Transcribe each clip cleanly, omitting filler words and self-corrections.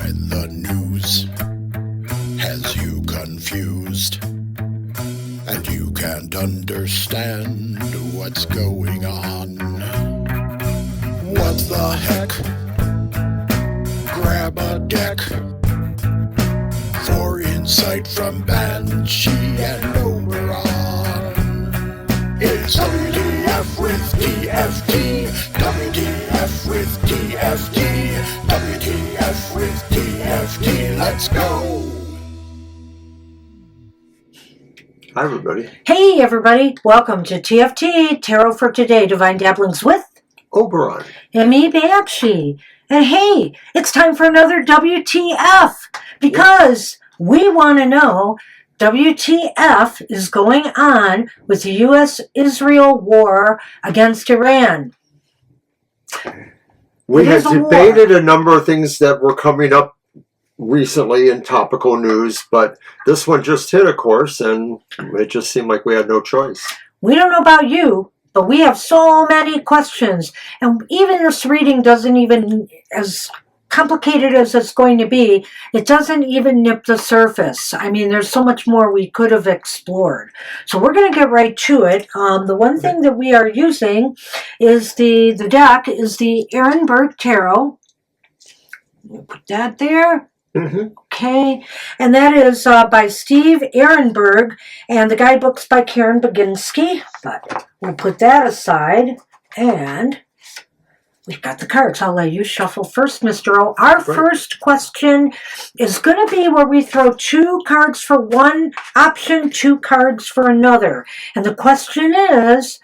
when the news has you confused and you can't understand what's going on. What the heck? Grab a deck for insight from Banshee and Oberon. It's WTF with TFT, WTF with TFT, WTF with TFT, let's go! Hi everybody. Hey everybody, welcome to TFT, Tarot for Today, Divine Dabblings with Oberon. and me, Banshee. And hey, it's time for another WTF, because we want to know WTF is going on with the U.S.-Israel war against Iran. We It had is a war. debated a number of things that were coming up recently in topical news, but this one just hit, of course, and it just seemed like we had no choice. We don't know about you, but we have so many questions, and even this reading doesn't even, as complicated as it's going to be, it doesn't even nip the surface. I mean, there's so much more we could have explored. So we're going to get right to it. The one thing that we are using is the deck is the Ehrenberg Tarot. We'll put that there. Okay, and that is by Steve Ehrenberg, and the guidebook's by Karen Baginski, but we'll put that aside, and we've got the cards. I'll let you shuffle first, Mr. O. Our first question is going to be where we throw two cards for one option, two cards for another, and the question is,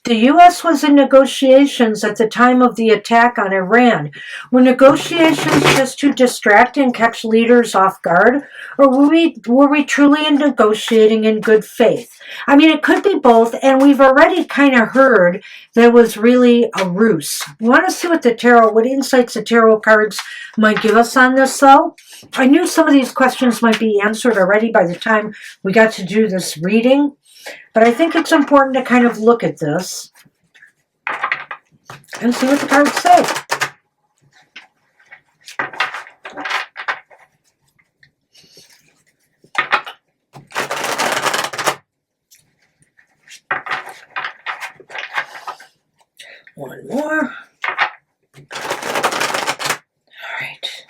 the U.S. was in negotiations at the time of the attack on Iran. Were negotiations just to distract and catch leaders off guard? Or were we truly negotiating in good faith? I mean, it could be both, and we've already kind of heard there was really a ruse. We want to see what insights the tarot cards might give us on this, though. I knew some of these questions might be answered already by the time we got to do this reading. But I think it's important to kind of look at this and see what the cards say. One more. All right.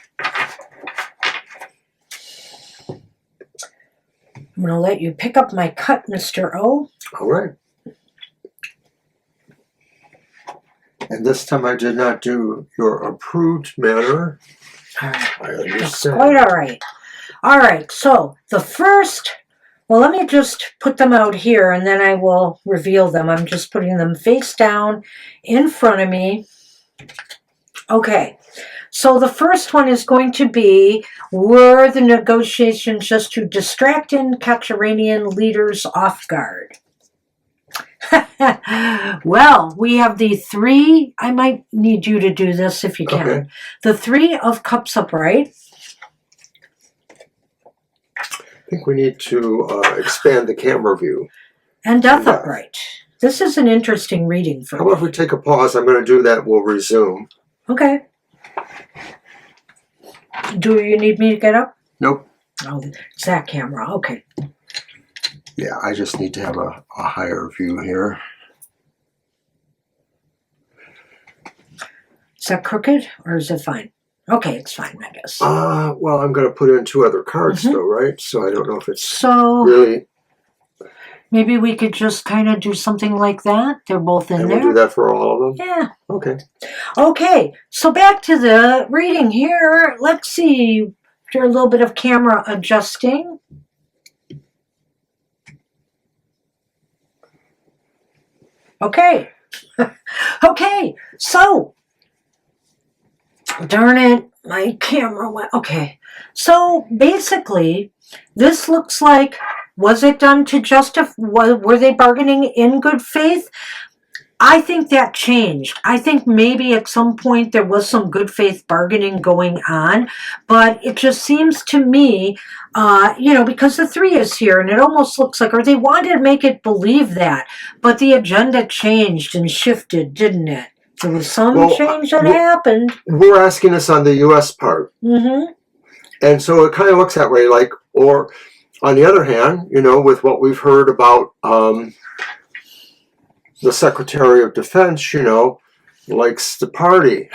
I'm going to let you pick up my cut, Mr. O. All right. And this time I did not do your approved manner. All right. I That's understand. quite all right. All right, so the first, well, let me just put them out here and then I will reveal them. I'm just putting them face down in front of me. Okay, so the first one is going to be, were the negotiations just to distract and catch Iranian leaders off guard? Well, we have the three, I might need you to do this if you can. Okay. The Three of Cups upright. I think we need to expand the camera view. And Death Yeah. upright. This is an interesting reading for How me. about if we take a pause? I'm going to do that. We'll resume. Okay. Do you need me to get up? Nope. Oh, it's that camera. Okay. Yeah, I just need to have a higher view here. Is that crooked or is it fine? Okay, it's fine, I guess. Well, I'm going to put in two other cards, though, right? So I don't know if it's So really... maybe we could just kind of do something like that. They're both in And there. we'll do that for all of them? Yeah. Okay. Okay, so back to the reading here. Let's see. Do a little bit of camera adjusting. Okay. Okay, so darn it, my camera went. Okay, so basically, this looks like, was it done to justify, were they bargaining in good faith? I think that changed. I think maybe at some point there was some good faith bargaining going on, but it just seems to me, because the 3 is here and it almost looks like, or they wanted to make it believe that, but the agenda changed and shifted, didn't it? There was some change that happened. We're asking this on the U.S. part. Mm-hmm. And so it kind of looks that way, like, or on the other hand, with what we've heard about the Secretary of Defense, likes to party.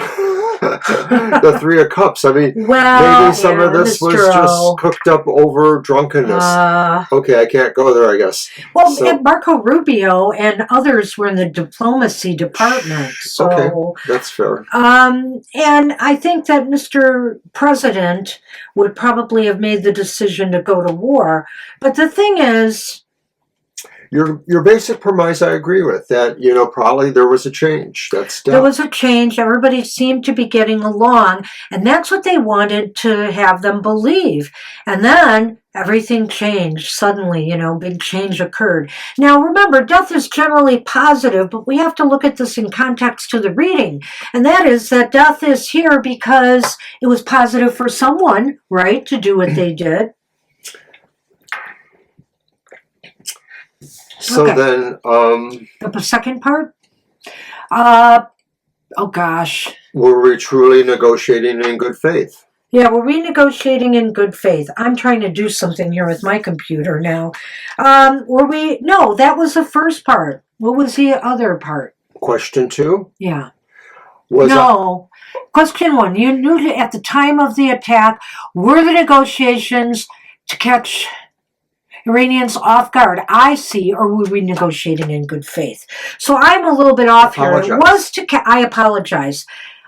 The Three of Cups. I mean, Well, maybe some of this was just cooked up over drunkenness. Okay, I can't go there, I guess. Well, and Marco Rubio and others were in the diplomacy department. So, okay, that's fair. And I think that Mr. President would probably have made the decision to go to war. But the thing is, your basic premise I agree with, that, probably there was a change. There was a change. Everybody seemed to be getting along, and that's what they wanted to have them believe. And then everything changed suddenly, big change occurred. Now remember, death is generally positive, but we have to look at this in context to the reading. And that is that death is here because it was positive for someone, right, to do what they did. So then, the second part? Oh gosh. Were we truly negotiating in good faith? Yeah, were we negotiating in good faith? I'm trying to do something here with my computer now. Were we? No, that was the first part. What was the other part? Question 2? Yeah. Question 1. You knew at the time of the attack, were the negotiations to catch Iranians off guard, I see, or were we negotiating in good faith? So I'm a little bit off here. It was I apologize.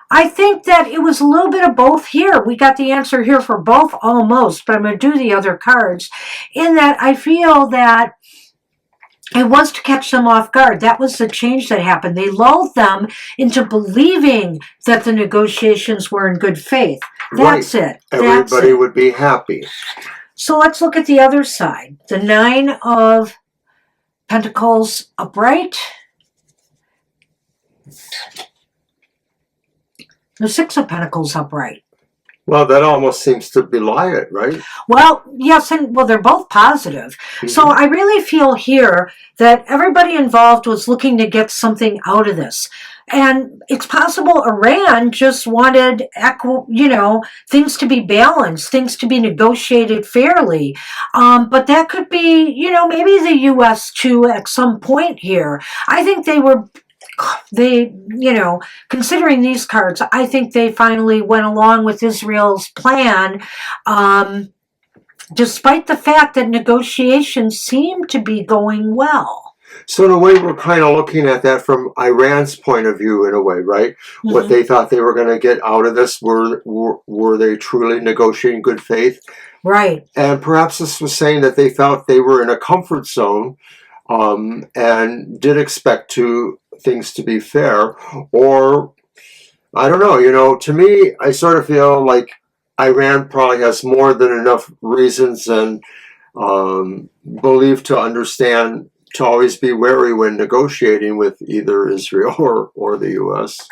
I think that it was a little bit of both here. We got the answer here for both almost, but I'm going to do the other cards. In that I feel that it was to catch them off guard. That was the change that happened. They lulled them into believing that the negotiations were in good faith. That's it. Everybody would be happy. So let's look at the other side. The 9 of Pentacles upright. The 6 of Pentacles upright. Well, that almost seems to belie it, right? Well, yes, and they're both positive. Mm-hmm. So I really feel here that everybody involved was looking to get something out of this. And it's possible Iran just wanted, things to be balanced, things to be negotiated fairly. But that could be, maybe the U.S. too at some point here. I think considering these cards, I think they finally went along with Israel's plan, despite the fact that negotiations seem to be going well. So in a way, we're kind of looking at that from Iran's point of view, in a way, right? Mm-hmm. What they thought they were going to get out of this, were they truly negotiating good faith? Right. And perhaps this was saying that they felt they were in a comfort zone, and did expect things to be fair. Or, I don't know, to me, I sort of feel like Iran probably has more than enough reasons and belief to understand to always be wary when negotiating with either Israel or the U.S.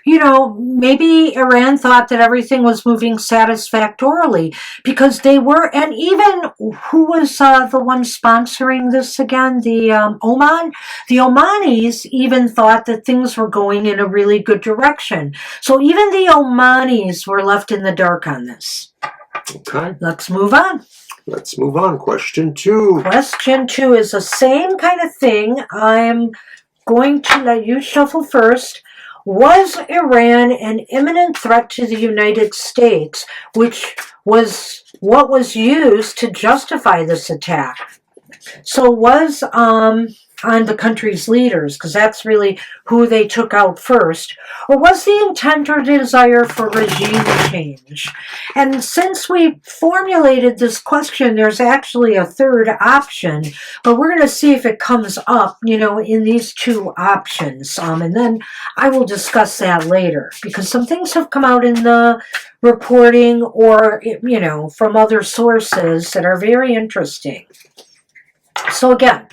Maybe Iran thought that everything was moving satisfactorily because they were, and even who was the one sponsoring this again? The Oman? The Omanis even thought that things were going in a really good direction. So even the Omanis were left in the dark on this. Okay. Let's move on. Let's move on. Question 2. Question 2 is the same kind of thing. I'm going to let you shuffle first. Was Iran an imminent threat to the United States, which was what was used to justify this attack? So was on the country's leaders, because that's really who they took out first, or was the intent or desire for regime change? And since we formulated this question, there's actually a third option, but we're going to see if it comes up, in these 2 options. And then I will discuss that later, because some things have come out in the reporting or, from other sources that are very interesting. So again,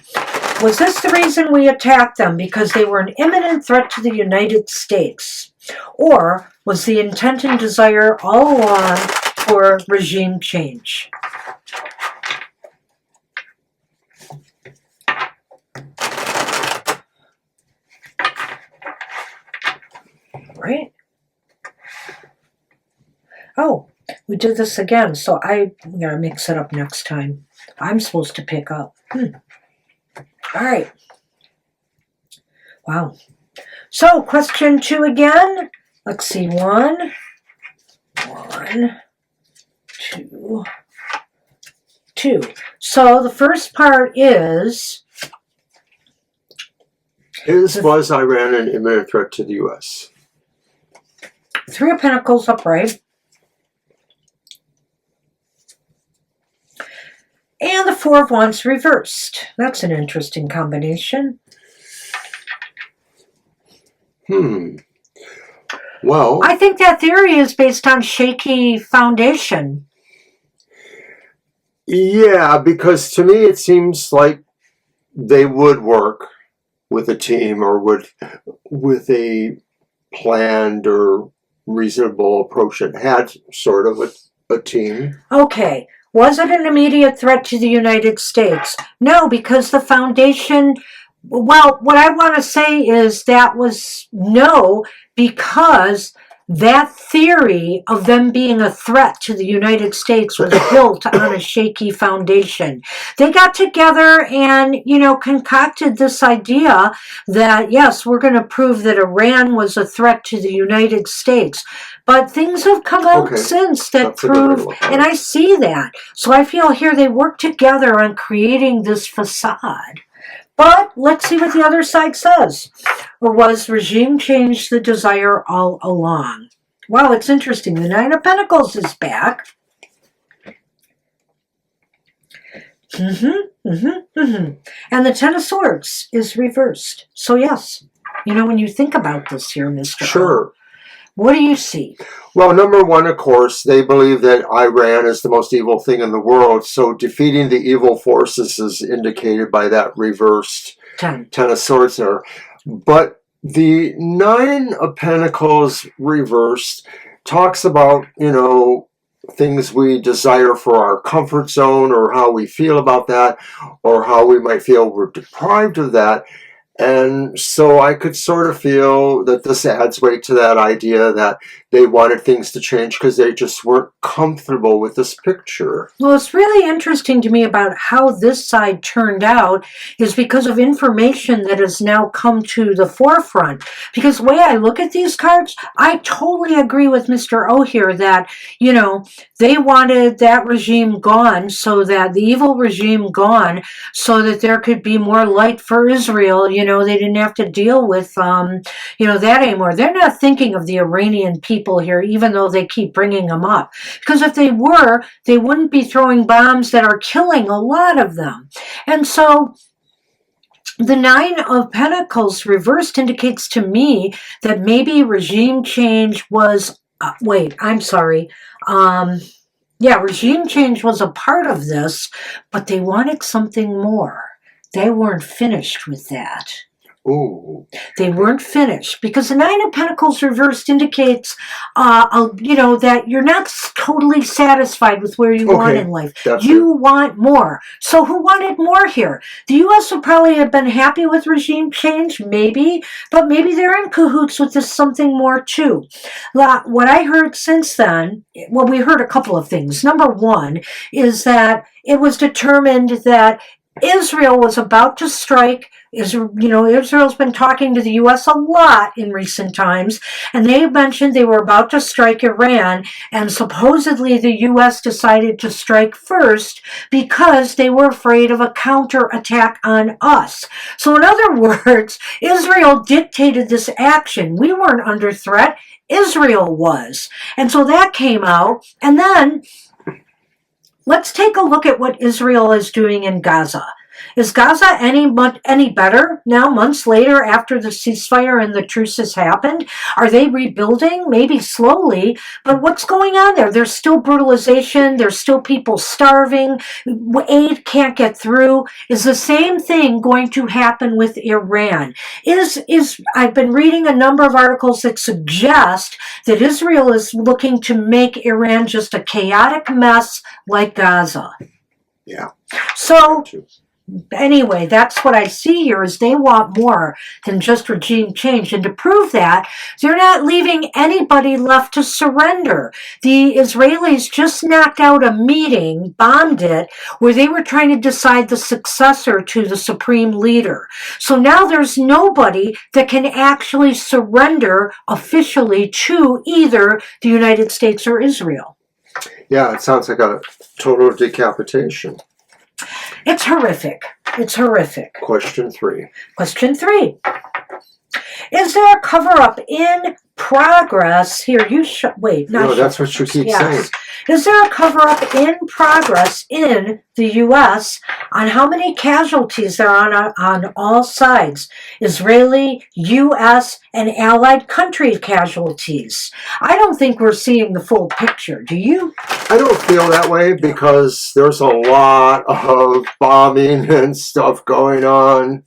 was this the reason we attacked them? Because they were an imminent threat to the United States? Or was the intent and desire all along for regime change? Right? Oh, We did this again, so I'm going to mix it up next time. I'm supposed to pick up. All right. Wow. So, question 2 again. Let's see. 1, 2, 2. So, the first part is... Was Iran an imminent threat to the U.S.? 3 of Pentacles upright. And the 4 of Wands reversed. That's an interesting combination. Well, I think that theory is based on shaky foundation. Yeah, because to me it seems like they would work with a team or with a planned or reasonable approach that had sort of a team. Okay. Was it an immediate threat to the United States? No, because the foundation... Well, what I want to say is that was no, because that theory of them being a threat to the United States was built on a shaky foundation. They got together and, concocted this idea that, yes, we're going to prove that Iran was a threat to the United States. But things have come out since that prove, and I see that. So I feel here they work together on creating this facade. But let's see what the other side says. Or was regime change the desire all along? Wow, it's interesting. The 9 of Pentacles is back. And the 10 of Swords is reversed. So yes, when you think about this here, Mr. Sure. What do you see? Well, number one, of course, they believe that Iran is the most evil thing in the world. So defeating the evil forces is indicated by that reversed 10 of Swords there. But the 9 of Pentacles reversed talks about, things we desire for our comfort zone or how we feel about that or how we might feel we're deprived of that. And so I could sort of feel that this adds weight to that idea that they wanted things to change because they just weren't comfortable with this picture. Well, it's really interesting to me about how this side turned out is because of information that has now come to the forefront. Because the way I look at these cards, I totally agree with Mr. O here that, they wanted that regime gone, so that the evil regime gone, so that there could be more light for Israel. They didn't have to deal with, that anymore. They're not thinking of the Iranian people here, even though they keep bringing them up. Because if they were, they wouldn't be throwing bombs that are killing a lot of them. And so the 9 of Pentacles reversed indicates to me that maybe regime change was, regime change was a part of this, but they wanted something more. They weren't finished with that. Ooh. They weren't finished because the 9 of Pentacles reversed indicates, that you're not totally satisfied with where you want in life. You want more. So who wanted more here? The U.S. would probably have been happy with regime change, maybe, but maybe they're in cahoots with this something more too. What I heard since then, we heard a couple of things. Number one is that it was determined that Israel was about to strike. Israel's been talking to the U.S. a lot in recent times, and they mentioned they were about to strike Iran, and supposedly the U.S. decided to strike first because they were afraid of a counterattack on us. So in other words, Israel dictated this action. We weren't under threat. Israel was. And so that came out, and then let's take a look at what Israel is doing in Gaza. Is Gaza any better now, months later, after the ceasefire and the truce has happened? Are they rebuilding? Maybe slowly, but what's going on there? There's still brutalization. There's still people starving. Aid can't get through. Is the same thing going to happen with Iran? I've been reading a number of articles that suggest that Israel is looking to make Iran just a chaotic mess like Gaza. Yeah. So anyway, that's what I see here is they want more than just regime change. And to prove that, they're not leaving anybody left to surrender. The Israelis just knocked out a meeting, bombed it, where they were trying to decide the successor to the supreme leader. So now there's nobody that can actually surrender officially to either the United States or Israel. Yeah, it sounds like a total decapitation. It's horrific. It's horrific. Question 3. Question 3. Is there a cover-up in progress? Here, you should... Wait, not... No, that's what you keep saying. Is there a cover-up in progress in the U.S. on how many casualties there are on all sides? Israeli, U.S., and allied country casualties. I don't think we're seeing the full picture. Do you? I don't feel that way because there's a lot of bombing and stuff going on.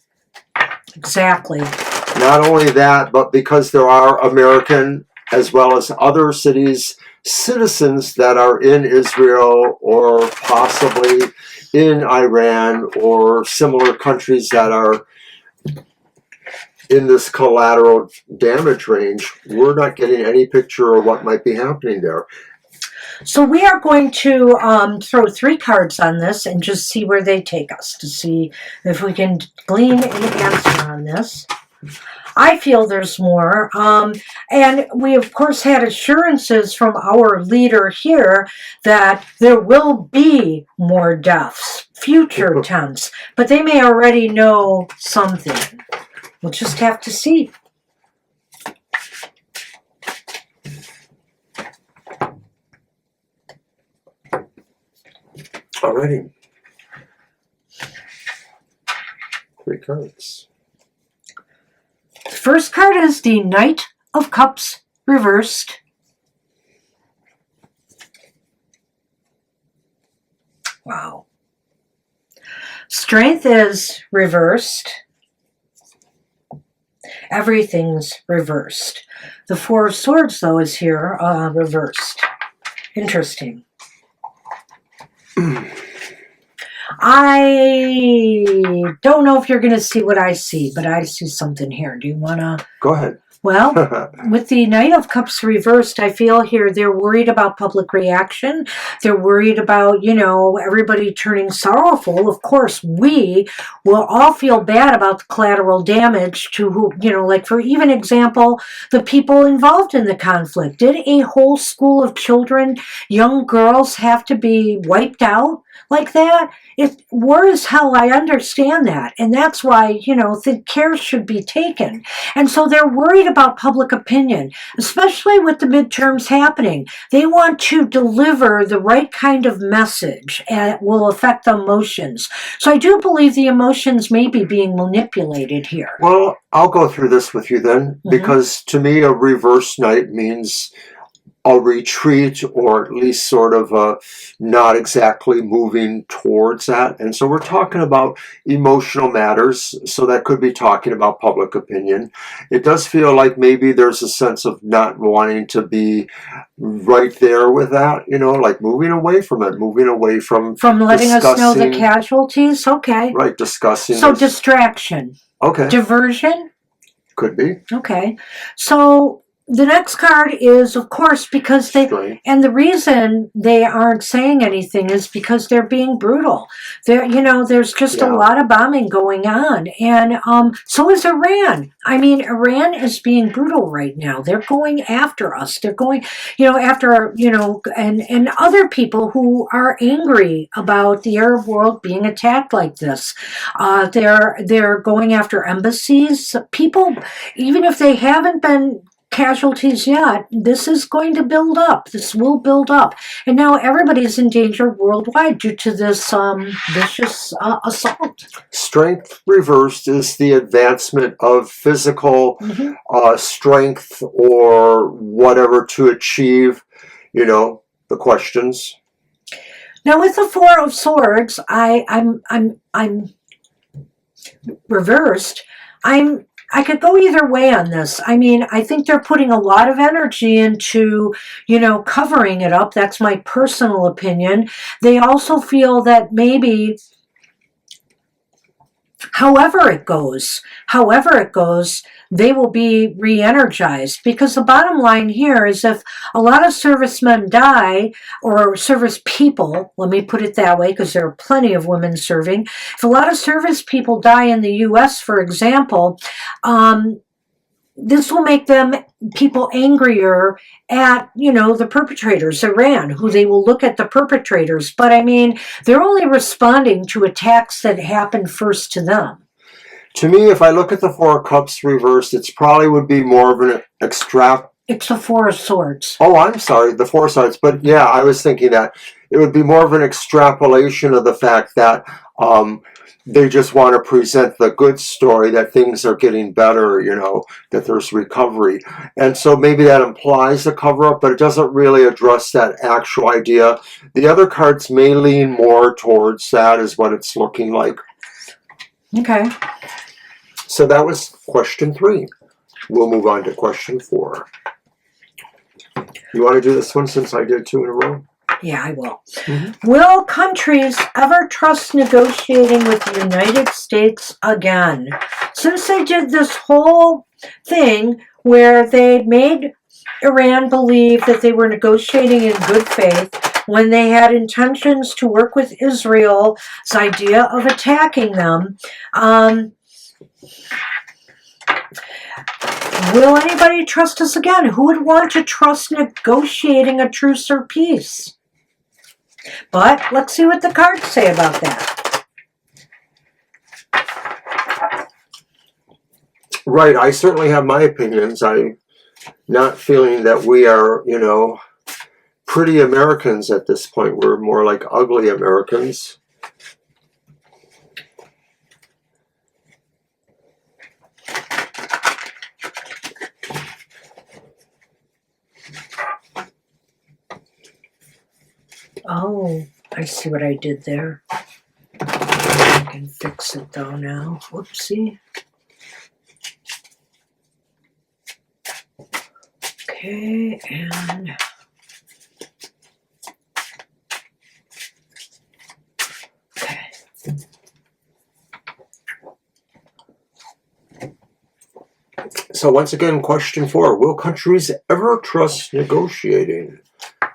Exactly. Not only that, but because there are American as well as other cities, citizens that are in Israel or possibly in Iran or similar countries that are in this collateral damage range. We're not getting any picture of what might be happening there. So we are going to throw 3 cards on this and just see where they take us to see if we can glean an answer on this. I feel there's more. And we, of course, had assurances from our leader here that there will be more deaths, future tense. But they may already know something. We'll just have to see. Alrighty. 3 cards. The first card is the Knight of Cups reversed. Wow. Strength is reversed. Everything's reversed. The 4 of Swords, though, is here reversed. Interesting. I don't know if you're going to see what I see, but I see something here. Do you want to? Go ahead. Well, with the Knight of Cups reversed, I feel here they're worried about public reaction. They're worried about, everybody turning sorrowful. Of course, we will all feel bad about the collateral damage to who, like for even example, the people involved in the conflict. Did a whole school of children, young girls, have to be wiped out like that? War is hell, I understand that. And that's why, the care should be taken. And so they're worried about public opinion, especially with the midterms happening. They want to deliver the right kind of message and it will affect the emotions. So I do believe the emotions may be being manipulated here. Well, I'll go through this with you then, because to me a reverse knight means a retreat, or at least sort of a not exactly moving towards that. And so we're talking about emotional matters, so that could be talking about public opinion. It does feel like maybe there's a sense of not wanting to be right there with that, like moving away from it, moving away from letting us know the casualties. Okay. Right, discussing. So distraction. Okay. Diversion. Could be. Okay. So the next card is, of course, because and the reason they aren't saying anything is because they're being brutal. There's just a lot of bombing going on. And so is Iran. I mean, Iran is being brutal right now. They're going after us. They're going, after, and other people who are angry about the Arab world being attacked like this. They're going after embassies. People, even if they haven't been casualties yet, this is going to build up. This will build up. And now everybody's in danger worldwide due to this vicious assault. Strength reversed is the advancement of physical strength or whatever to achieve, the questions. Now with the 4 of Swords, I'm reversed. I could go either way on this. I mean, I think they're putting a lot of energy into, covering it up. That's my personal opinion. They also feel that maybe however it goes, they will be re-energized, because the bottom line here is if a lot of servicemen die, or service people, let me put it that way, because there are plenty of women serving. If a lot of service people die in the U.S., for example, this will make people angrier at, the perpetrators, Iran, who they will look at the perpetrators. But I mean, they're only responding to attacks that happened first to them. To me, if I look at the Four of Cups reversed, it's probably would be more of an It's the Four of Swords. Oh, I'm sorry, the Four of Swords. But yeah, I was thinking that it would be more of an extrapolation of the fact that they just want to present the good story, that things are getting better, that there's recovery. And so maybe that implies a cover-up, but it doesn't really address that actual idea. The other cards may lean more towards that, is what it's looking like. Okay. So that was question 3. We'll move on to question 4. You want to do this one since I did 2 in a row? Yeah, I will. Will countries ever trust negotiating with the United States again? Since they did this whole thing where they made Iran believe that they were negotiating in good faith when they had intentions to work with Israel's idea of attacking them, will anybody trust us again? Who would want to trust negotiating a truce or peace? But let's see what the cards say about that. Right, I certainly have my opinions. I'm not feeling that we are, pretty Americans at this point. We're more like ugly Americans. Oh, I see what I did there. I can fix it though now. Whoopsie. Okay, and okay. So once again, question 4. Will countries ever trust negotiating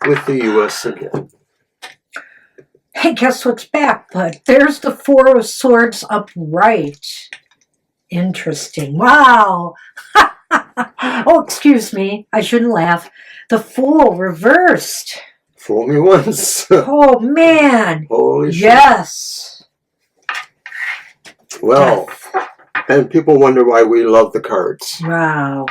with the U.S. again? Hey, guess what's back, bud? There's the Four of Swords upright. Interesting. Wow. Oh, excuse me. I shouldn't laugh. The Fool reversed. Fool me once. Oh, man. Holy shit. Yes. Well, and people wonder why we love the cards. Wow.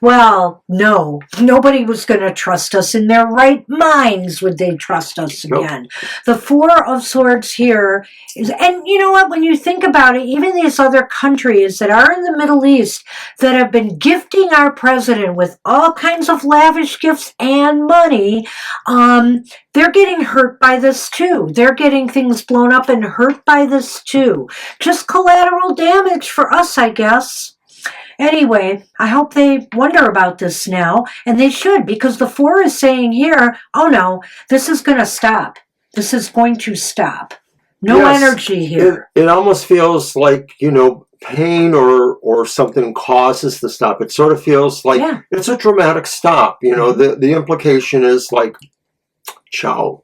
Well, no. Nobody was going to trust us. In their right minds would they trust us again. Nope. The Four of Swords here is, and you know what, when you think about it, even these other countries that are in the Middle East that have been gifting our president with all kinds of lavish gifts and money, they're getting hurt by this too. They're getting things blown up and hurt by this too. Just collateral damage for us, I guess. Anyway, I hope they wonder about this now, and they should, because the Four is saying here, oh no, this is going to stop. This is going to stop. No energy here. It almost feels like, pain or something causes the stop. It sort of feels like it's a dramatic stop. The implication is like, ciao.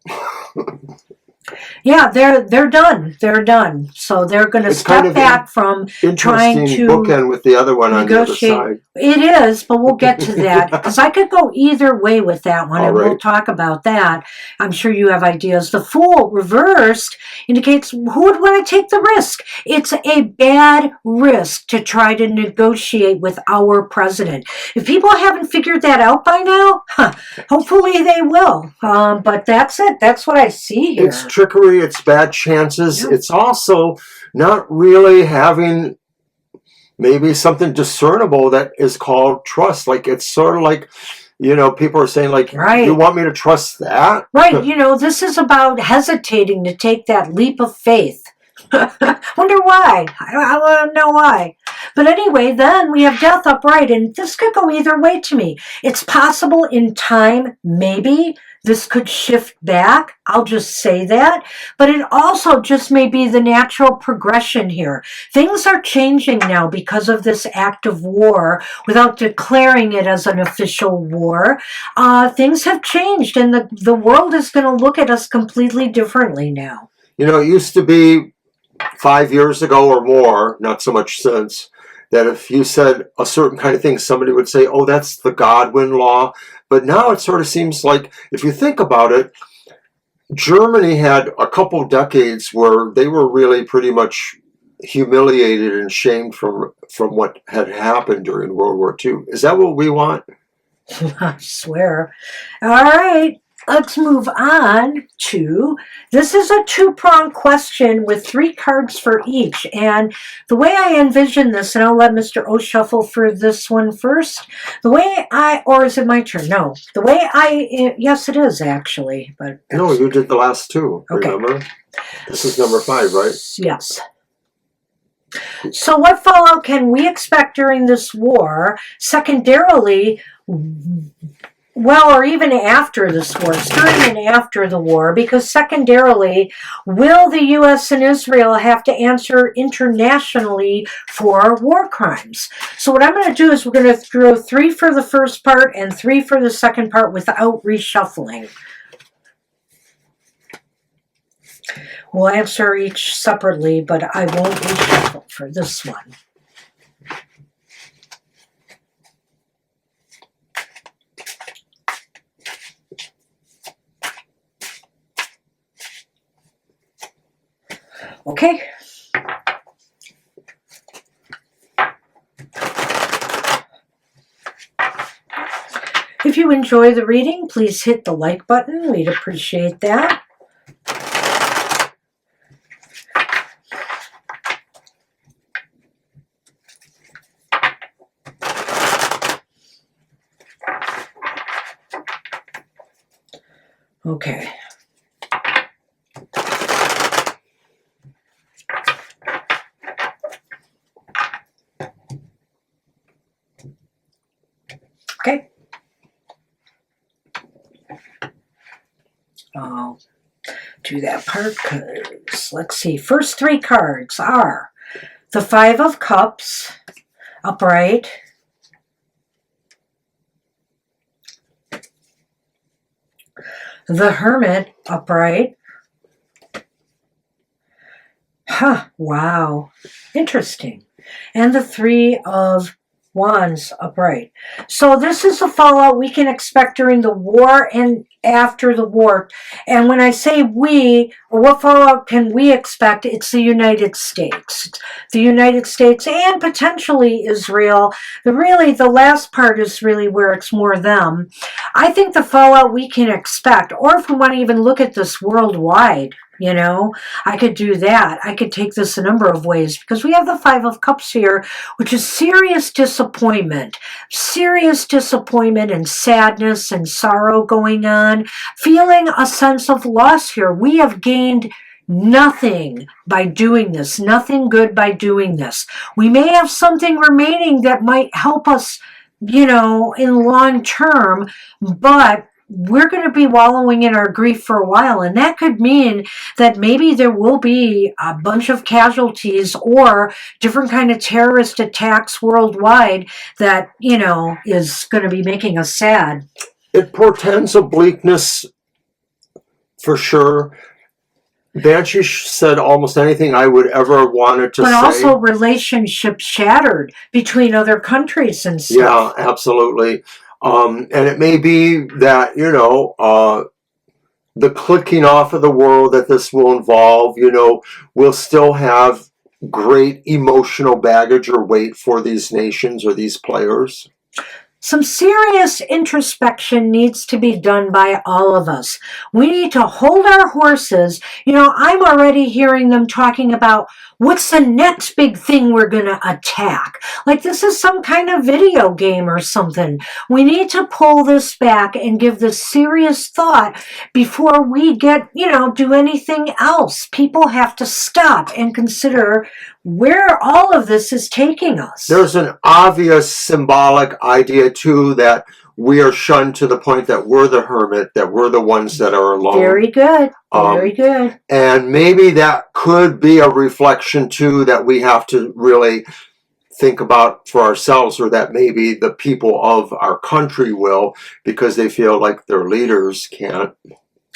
Yeah, they're done. They're done. So they're going to step back from trying to bookend with the other one negotiate. On the other side. It is, but we'll get to that because I could go either way with that one, and we'll talk about that. I'm sure you have ideas. The Fool reversed indicates who would want to take the risk. It's a bad risk to try to negotiate with our president. If people haven't figured that out by now, hopefully they will. But that's it. That's what I see here. It's trickery. It's bad chances. Yep. It's also not really having maybe something discernible that is called trust. Like, it's sort of like, people are saying, like, you want me to trust that? Right. This is about hesitating to take that leap of faith. Wonder why. I want to know why. But anyway, then we have Death upright, and this could go either way to me. It's possible in time, maybe, this could shift back. I'll just say that. But it also just may be the natural progression here. Things are changing now because of this act of war without declaring it as an official war. Things have changed, and the world is going to look at us completely differently now. You know, it used to be 5 years ago or more, not so much since, that if you said a certain kind of thing, somebody would say, oh, that's the Godwin law. But now it sort of seems like, if you think about it, Germany had a couple decades where they were really pretty much humiliated and shamed from what had happened during World War II. Is that what we want? I swear. All right. Let's move on to, this is a two-pronged question with 3 cards for each. And the way I envision this, and I'll let Mr. O shuffle for this one first. The way or is it my turn? No. The way yes, it is actually. But no, you did the last 2, okay. Remember? This is number 5, right? Yes. So what fallout can we expect during this war? Secondarily, well, or even after this war, during and after the war, because secondarily, will the U.S. and Israel have to answer internationally for war crimes? So what I'm going to do is we're going to throw 3 for the first part and 3 for the second part without reshuffling. We'll answer each separately, but I won't reshuffle for this one. Okay. If you enjoy the reading, please hit the like button. We'd appreciate that. Okay. Okay. I'll do that part because, let's see, first 3 cards are the 5 of Cups, upright, the Hermit, upright. Huh, wow, interesting. And the 3 of Wands, upright. So this is the fallout we can expect during the war and after the war. And when I say we, or what fallout can we expect, it's the United States. The United States and potentially Israel. Really, the last part is really where it's more them. I think the fallout we can expect, or if we want to even look at this worldwide, you know, I could do that. I could take this a number of ways because we have the 5 of Cups here, which is serious disappointment and sadness and sorrow going on, feeling a sense of loss here. We have gained nothing by doing this, nothing good by doing this. We may have something remaining that might help us, you know, in long term, but we're going to be wallowing in our grief for a while, and that could mean that maybe there will be a bunch of casualties or different kind of terrorist attacks worldwide that, you know, is going to be making us sad. It portends a bleakness for sure. Banshee said almost anything I would ever wanted to say. But also relationships shattered between other countries and stuff. Yeah, absolutely. And it may be that, you know, the clicking off of the world that this will involve, you know, will still have great emotional baggage or weight for these nations or these players. Some serious introspection needs to be done by all of us. We need to hold our horses. You know, I'm already hearing them talking about what's the next big thing we're going to attack. Like this is some kind of video game or something. We need to pull this back and give this serious thought before we get, you know, do anything else. People have to stop and consider where all of this is taking us. There's an obvious symbolic idea too that we are shunned to the point that we're the hermit, that we're the ones that are alone. Very good. Very good. And maybe that could be a reflection too that we have to really think about for ourselves, or that maybe the people of our country will, because they feel like their leaders can't.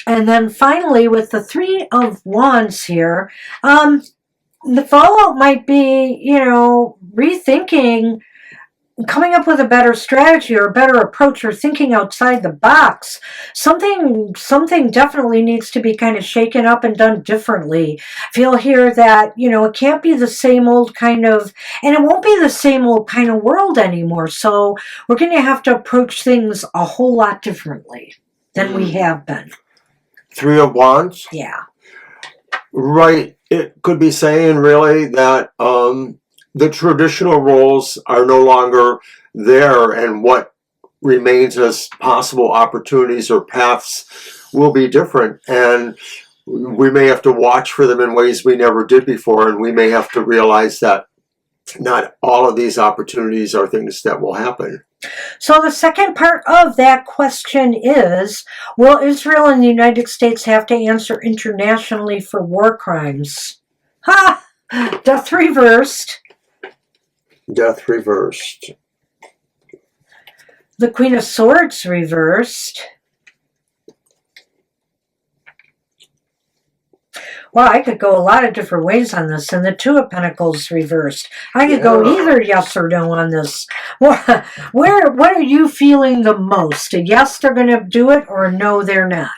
And then finally, with the Three of Wands here, the fallout might be, rethinking, coming up with a better strategy or a better approach, or thinking outside the box. Something definitely needs to be kind of shaken up and done differently. I feel here that, it can't be the same old kind of, and it won't be the same old kind of world anymore. So we're going to have to approach things a whole lot differently than we have been. Three of Wands? Yeah. Right. It could be saying really that the traditional roles are no longer there, and what remains as possible opportunities or paths will be different. And we may have to watch for them in ways we never did before, and we may have to realize that not all of these opportunities are things that will happen. So the second part of that question is, will Israel and the United States have to answer internationally for war crimes? Ha! Death reversed. Death reversed. The Queen of Swords reversed. Well, I could go a lot of different ways on this. And the Two of Pentacles reversed. I could go either yes or no on this. What are you feeling the most? A yes, they're going to do it, or a no, they're not?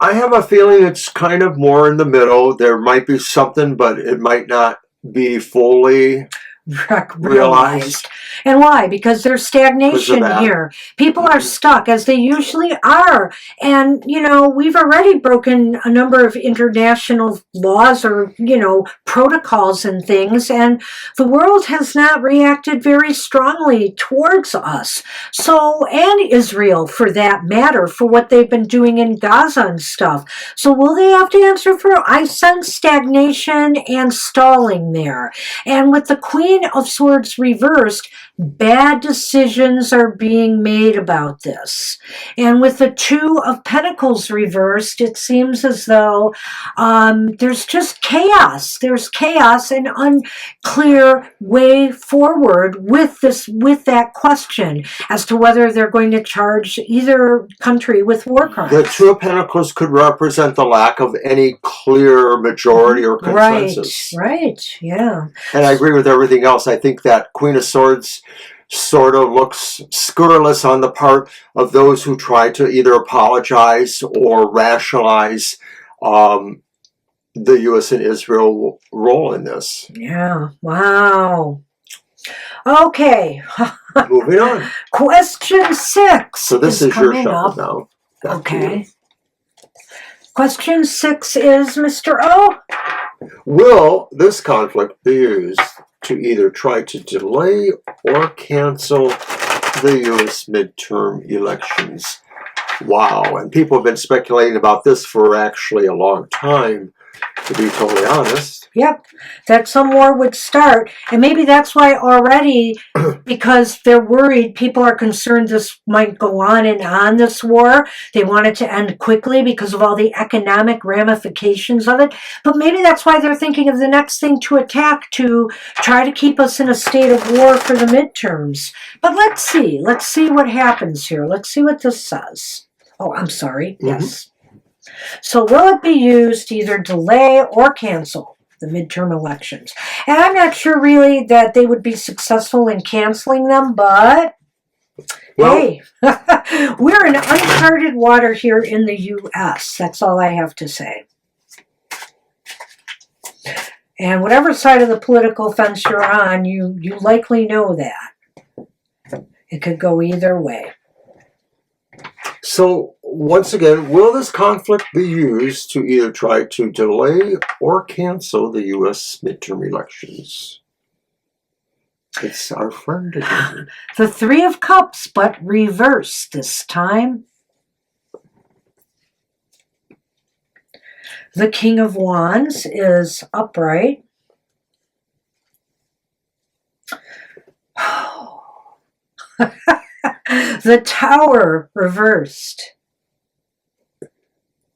I have a feeling it's kind of more in the middle. There might be something, but it might not be fully realized. And why? Because there's stagnation here. People are stuck, as they usually are. And, we've already broken a number of international laws or, protocols and things. And the world has not reacted very strongly towards us. So, and Israel, for that matter, for what they've been doing in Gaza and stuff. So will they have to answer for? I sense stagnation and stalling there. And with the Queen of Swords reversed, bad decisions are being made about this. And with the Two of Pentacles reversed, it seems as though there's just chaos. There's chaos and unclear way forward with that question as to whether they're going to charge either country with war crimes. The Two of Pentacles could represent the lack of any clear majority or consensus. Right, yeah. And I agree with everything else. I think that Queen of Swords sort of looks scurrilous on the part of those who try to either apologize or rationalize the U.S. and Israel role in this. Yeah, wow. Okay. Moving on. Question 6. So this is your show up now. Okay. Question 6 is, Mr. O. Will this conflict be used to either try to delay or cancel the U.S. midterm elections? Wow, and people have been speculating about this for actually a long time, to be totally honest. Yep, that some war would start. And maybe that's why already, because they're worried, people are concerned this might go on and on, this war. They want it to end quickly because of all the economic ramifications of it. But maybe that's why they're thinking of the next thing to attack, to try to keep us in a state of war for the midterms. But let's see. Let's see what happens here. Let's see what this says. Oh, I'm sorry. Mm-hmm. Yes. So will it be used to either delay or cancel the midterm elections? And I'm not sure really that they would be successful in canceling them, but hey, we're in uncharted water here in the U.S. That's all I have to say. And whatever side of the political fence you're on, you likely know that. It could go either way. So, once again, will this conflict be used to either try to delay or cancel the U.S. midterm elections? It's our friend again. The Three of Cups, but reversed this time. The King of Wands is upright. The Tower reversed.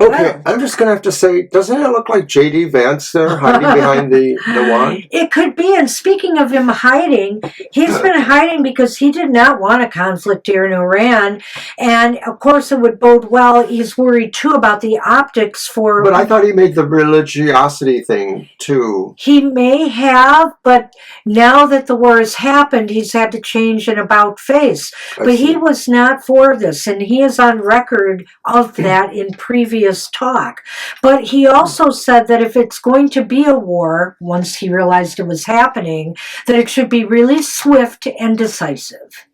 Okay, I'm just going to have to say, doesn't it look like J.D. Vance there hiding behind the wand? It could be. And speaking of him hiding, he's been hiding because he did not want a conflict here in Iran. And, of course, it would bode well. He's worried, too, about the optics for... But I thought he made the religiosity thing, too. He may have, but now that the war has happened, he's had to change an about face. But he was not for this, and he is on record of that in previous talk. But he also said that if it's going to be a war, once he realized it was happening, that it should be really swift and decisive.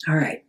All right.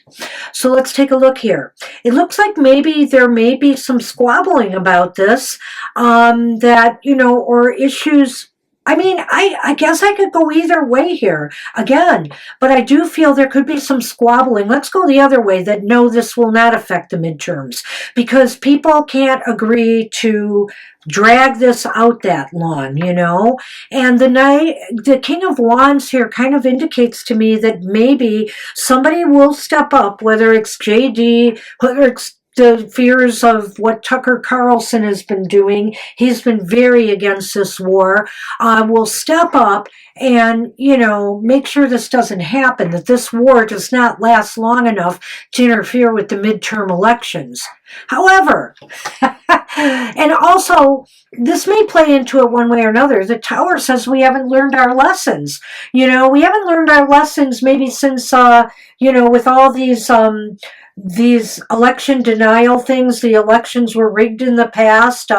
So let's take a look here. It looks like maybe there may be some squabbling about this, that, you know, or issues. I mean, I guess I could go either way here, again, but I do feel there could be some squabbling. Let's go the other way, that no, this will not affect the midterms, because people can't agree to drag this out that long, you know? And the King of Wands here kind of indicates to me that maybe somebody will step up, whether it's JD, whether it's the fears of what Tucker Carlson has been doing. He's been very against this war. Will step up and, you know, make sure this doesn't happen, that this war does not last long enough to interfere with the midterm elections. However, and also, this may play into it one way or another. The Tower says we haven't learned our lessons. You know, we haven't learned our lessons maybe since, you know, with all these election denial things. The elections were rigged in the past.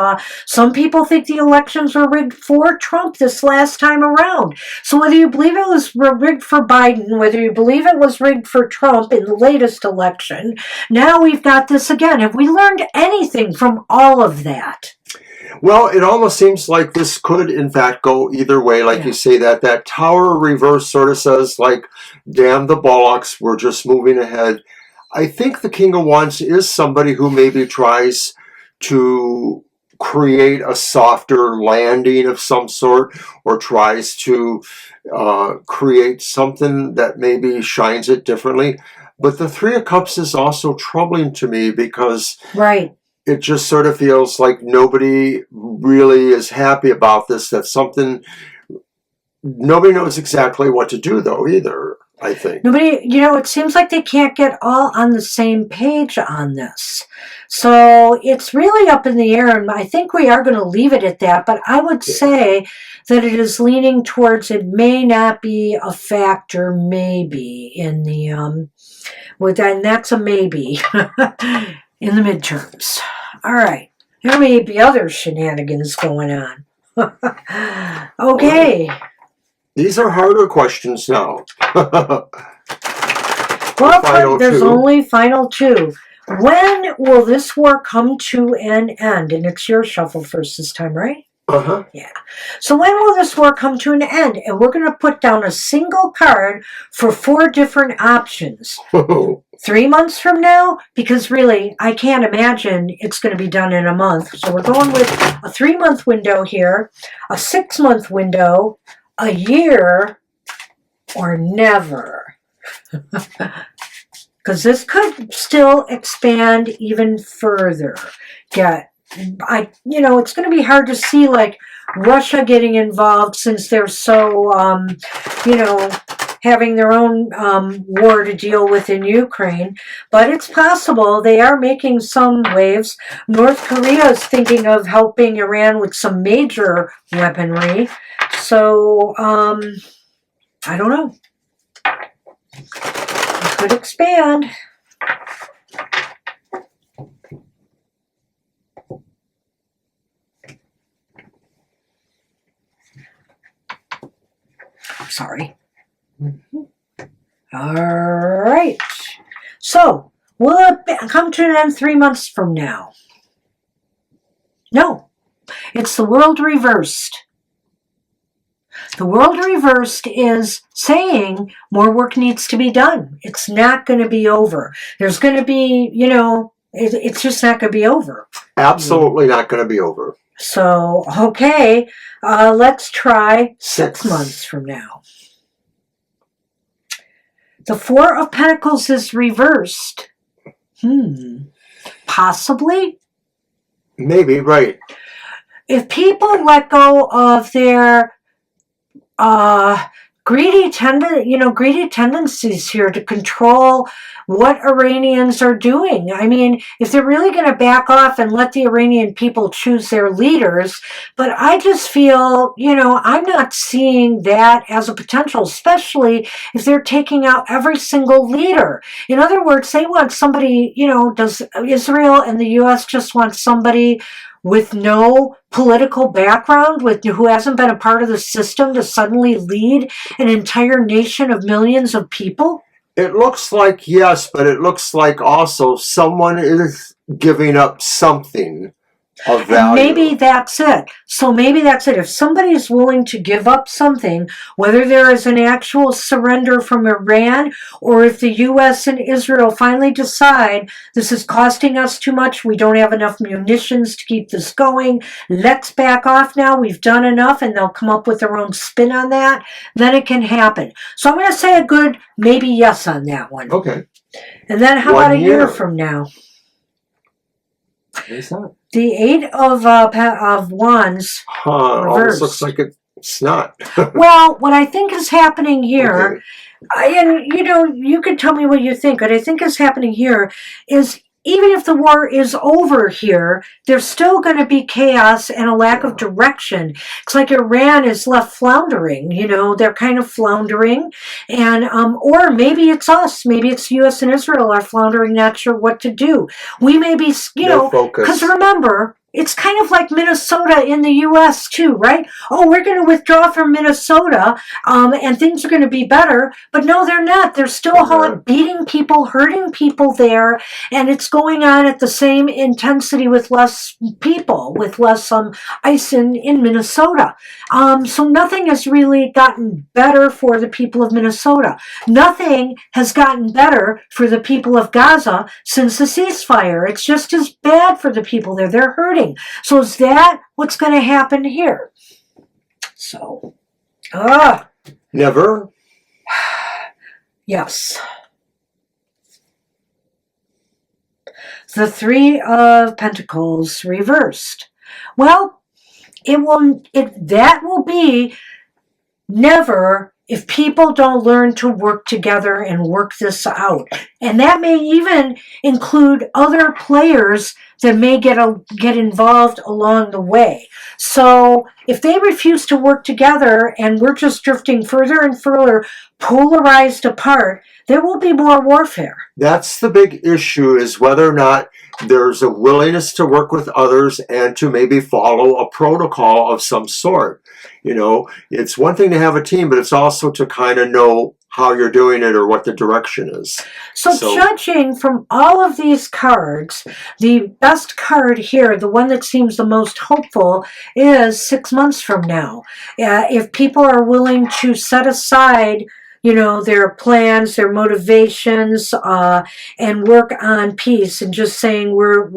Some people think the elections were rigged for Trump this last time around. So whether you believe it was rigged for Biden, whether you believe it was rigged for Trump in the latest election, now we've got this again. Have we learned anything from all of that? Well, it almost seems like this could, in fact, go either way. Like you say, that Tower reverse sort of says, like, damn the bollocks, we're just moving ahead. I think the King of Wands is somebody who maybe tries to create a softer landing of some sort, or tries to create something that maybe shines it differently. But the Three of Cups is also troubling to me, because it just sort of feels like nobody really is happy about this. That's something nobody knows exactly what to do, though, either. I think nobody, you know, it seems like they can't get all on the same page on this. So it's really up in the air, and I think we are going to leave it at that. But I would say that it is leaning towards it may not be a factor, maybe, in the, with that, and that's a maybe in the midterms. All right. There may be other shenanigans going on. Okay. These are harder questions now. Well, there's only final two. When will this war come to an end? And it's your shuffle first this time, right? Uh-huh. Yeah. So when will this war come to an end? And we're going to put down a single card for 4 different options. 3 months from now? Because really, I can't imagine it's going to be done in a month. So we're going with a 3-month window here, a 6-month window, a year, or never. Because this could still expand even further. You know, it's going to be hard to see, like, Russia getting involved, since they're so, you know, having their own war to deal with in Ukraine. But it's possible. They are making some waves. North Korea is thinking of helping Iran with some major weaponry. So, I don't know. It could expand. Sorry. All right. So, will it come to an end 3 months from now? No. It's the world reversed. The world reversed is saying more work needs to be done. It's not going to be over. There's going to be, you know, it's just not going to be over. Absolutely not going to be over. So, okay, let's try 6 months from now. The Four of Pentacles is reversed. Possibly. Maybe, right. If people let go of their greedy tendencies here to control what Iranians are doing. I mean, if they're really going to back off and let the Iranian people choose their leaders, but I just feel, I'm not seeing that as a potential, especially if they're taking out every single leader. In other words, they want somebody, does Israel and the U.S. just want somebody with no political background, who hasn't been a part of the system to suddenly lead an entire nation of millions of people? It looks like yes, but it looks like also someone is giving up something of value. Maybe that's it. So maybe that's it. If somebody is willing to give up something, whether there is an actual surrender from Iran, or if the U.S. and Israel finally decide this is costing us too much, we don't have enough munitions to keep this going, let's back off now, we've done enough, and they'll come up with their own spin on that, then it can happen. So I'm going to say a good maybe yes on that one. Okay. And then how about a year from now? What is that? The Eight of Wands reversed. Almost looks like it's not. Well, what I think is happening here, Okay. and you can tell me what you think, but I think is happening here is even if the war is over here, there's still going to be chaos and a lack of direction. It's like Iran is left floundering, they're kind of floundering. And, or maybe it's us, maybe it's U.S. and Israel are floundering, not sure what to do. We may be, No focus. because remember, it's kind of like Minnesota in the U.S. too, right? Oh, we're going to withdraw from Minnesota, and things are going to be better. But no, they're not. They're still beating people, hurting people there, and it's going on at the same intensity with less people, with less ice in Minnesota. So nothing has really gotten better for the people of Minnesota. Nothing has gotten better for the people of Gaza since the ceasefire. It's just as bad for the people there. They're hurting. So is that what's going to happen here? So, Never. Yes. The Three of Pentacles reversed. Well, that will be never if people don't learn to work together and work this out. And that may even include other players that may get involved along the way. So if they refuse to work together and we're just drifting further and further, polarized apart, there will be more warfare. That's the big issue, is whether or not there's a willingness to work with others and to maybe follow a protocol of some sort. It's one thing to have a team, but it's also to kind of know how you're doing it or what the direction is. So judging from all of these cards, the best card here, the one that seems the most hopeful, is 6 months from now. If people are willing to set aside their plans, their motivations, and work on peace, and just saying we're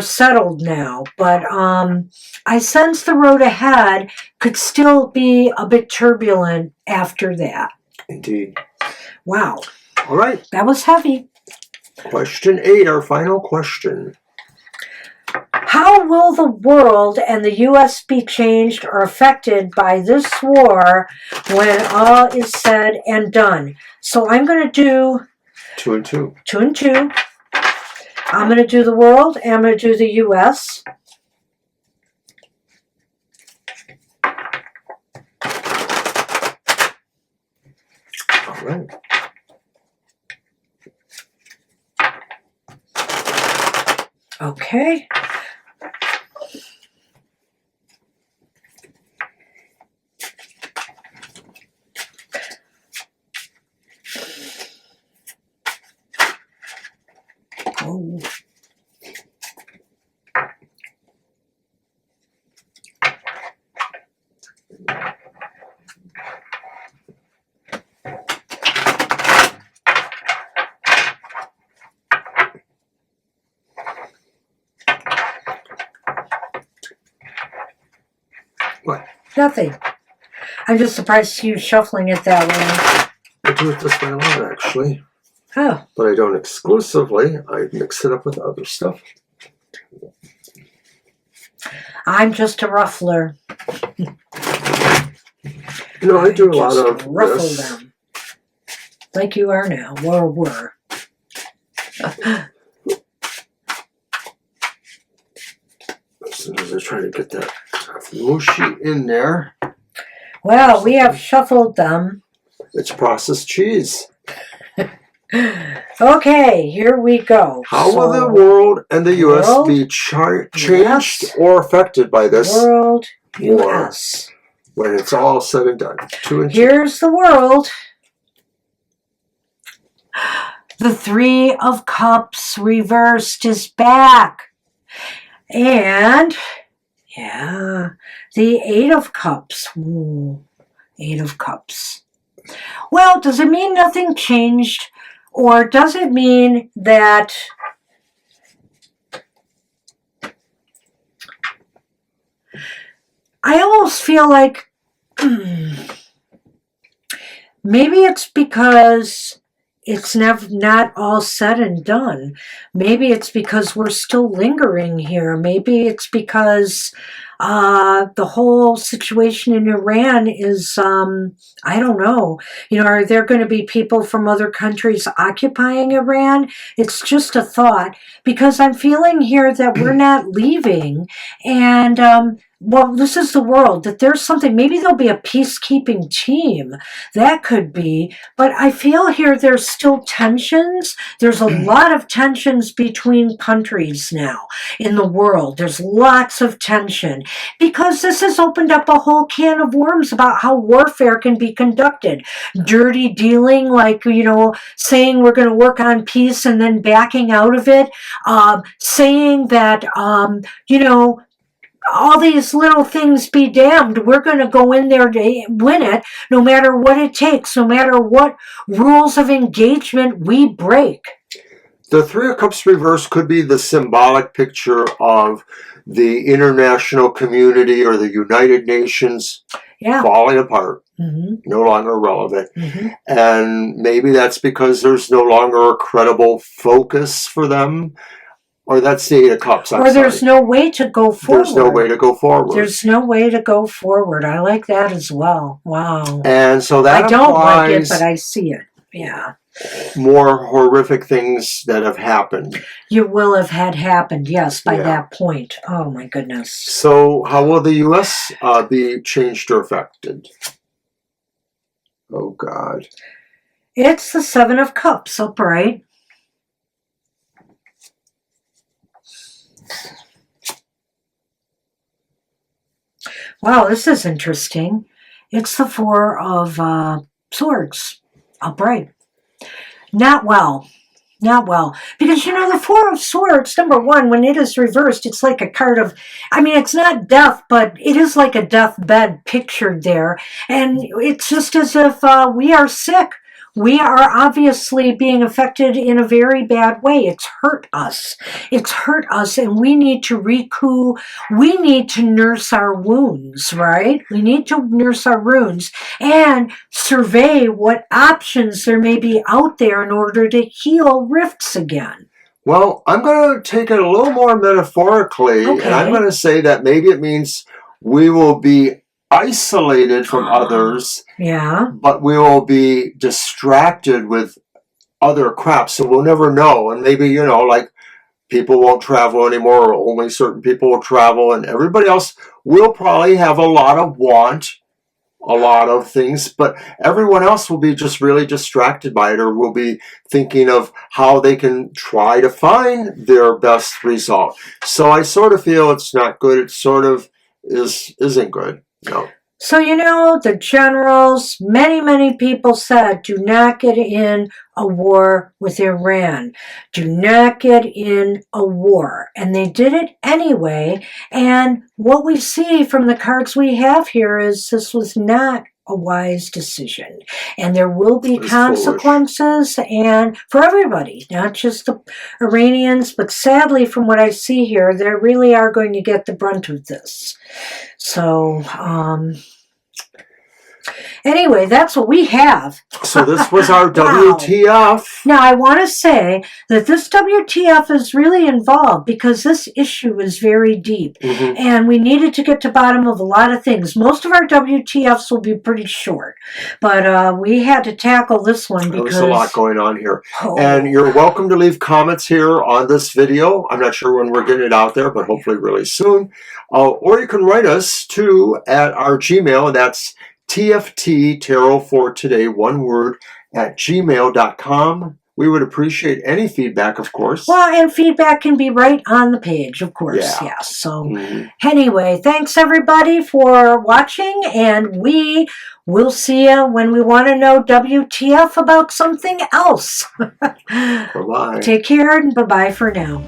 settled now. But I sense the road ahead could still be a bit turbulent after that. Indeed. Wow. All right. That was heavy. Question 8, our final question. How will the world and the U.S. be changed or affected by this war when all is said and done? So I'm going to do 2 and 2. 2 and 2. I'm going to do the world, and I'm going to do the U.S. All right. Okay. Oh. What? Nothing. I'm just surprised to see you shuffling it that way. do it this way a lot, actually. Oh, But I don't exclusively. I mix it up with other stuff. I'm just a ruffler. I do a lot Just of ruffle this. them. Like you are now. Were. As soon as I try to get that mushy in there. Well, we have shuffled them. It's processed cheese. Okay, here we go. How will the world and the U.S. World, be changed yes. or affected by this World, war U.S. when it's all said and done? 2 and 2. Here's the world. The Three of Cups reversed is back. And, yeah, the Eight of Cups. Ooh, Eight of Cups. Well, does it mean nothing changed? Or does it mean that I almost feel like maybe it's because it's not all said and done. Maybe it's because we're still lingering here. Maybe it's because the whole situation in Iran is, I don't know. Are there going to be people from other countries occupying Iran? It's just a thought, because I'm feeling here that we're not leaving. And, well, this is the world, that there's something, maybe there'll be a peacekeeping team. That could be. But I feel here there's still tensions. There's a lot of tensions between countries now in the world. There's lots of tension because this has opened up a whole can of worms about how warfare can be conducted. Dirty dealing, like, saying we're going to work on peace and then backing out of it. Saying that, all these little things be damned. We're going to go in there to win it, no matter what it takes, no matter what rules of engagement we break. The Three of Cups reverse could be the symbolic picture of the international community or the United Nations falling apart, no longer relevant. And maybe that's because there's no longer a credible focus for them. Or that's the Eight of Cups. There's no way to go forward. There's no way to go forward. There's no way to go forward. I like that as well. Wow. And so that I don't like it, but I see it. Yeah. More horrific things that have happened. You will have had happened, yes, by that point. Oh, my goodness. So how will the U.S. Be changed or affected? Oh, God. It's the Seven of Cups, upright. Wow, this is interesting. It's the Four of Swords, upright. Not well. Not well. Because, the Four of Swords, number one, when it is reversed, it's like a card of, it's not death, but it is like a deathbed pictured there. And it's just as if we are sick. We are obviously being affected in a very bad way. It's hurt us. It's hurt us, and we need to recoup. We need to nurse our wounds, right? We need to nurse our wounds and survey what options there may be out there in order to heal rifts again. Well, I'm going to take it a little more metaphorically, and I'm going to say that maybe it means we will be isolated from others, but we will be distracted with other crap, so we'll never know. And maybe, like people won't travel anymore, or only certain people will travel, and everybody else will probably have a lot of a lot of things, but everyone else will be just really distracted by it, or will be thinking of how they can try to find their best result. So I sort of feel it's not good. It sort of isn't good. No. So, the generals, many people said, do not get in a war with Iran. Do not get in a war. And they did it anyway. And what we see from the cards we have here is this was not a wise decision. And there will be consequences and for everybody, not just the Iranians, but sadly from what I see here, they really are going to get the brunt of this. So, Anyway, that's what we have. So this was our Wow. WTF. Now, I want to say that this WTF is really involved because this issue is very deep. Mhm. And we needed to get to the bottom of a lot of things. Most of our WTFs will be pretty short. But we had to tackle this one because... There's a lot going on here. Oh. And you're welcome to leave comments here on this video. I'm not sure when we're getting it out there, but hopefully really soon. Or you can write us too at our Gmail, and that's TFT Tarot for Today, one word, at gmail.com. We would appreciate any feedback, of course. Well, and feedback can be right on the page, of course. Yeah. Yes. So anyway, thanks everybody for watching, and we will see you when we want to know WTF about something else. Bye-bye. Take care, and bye-bye for now.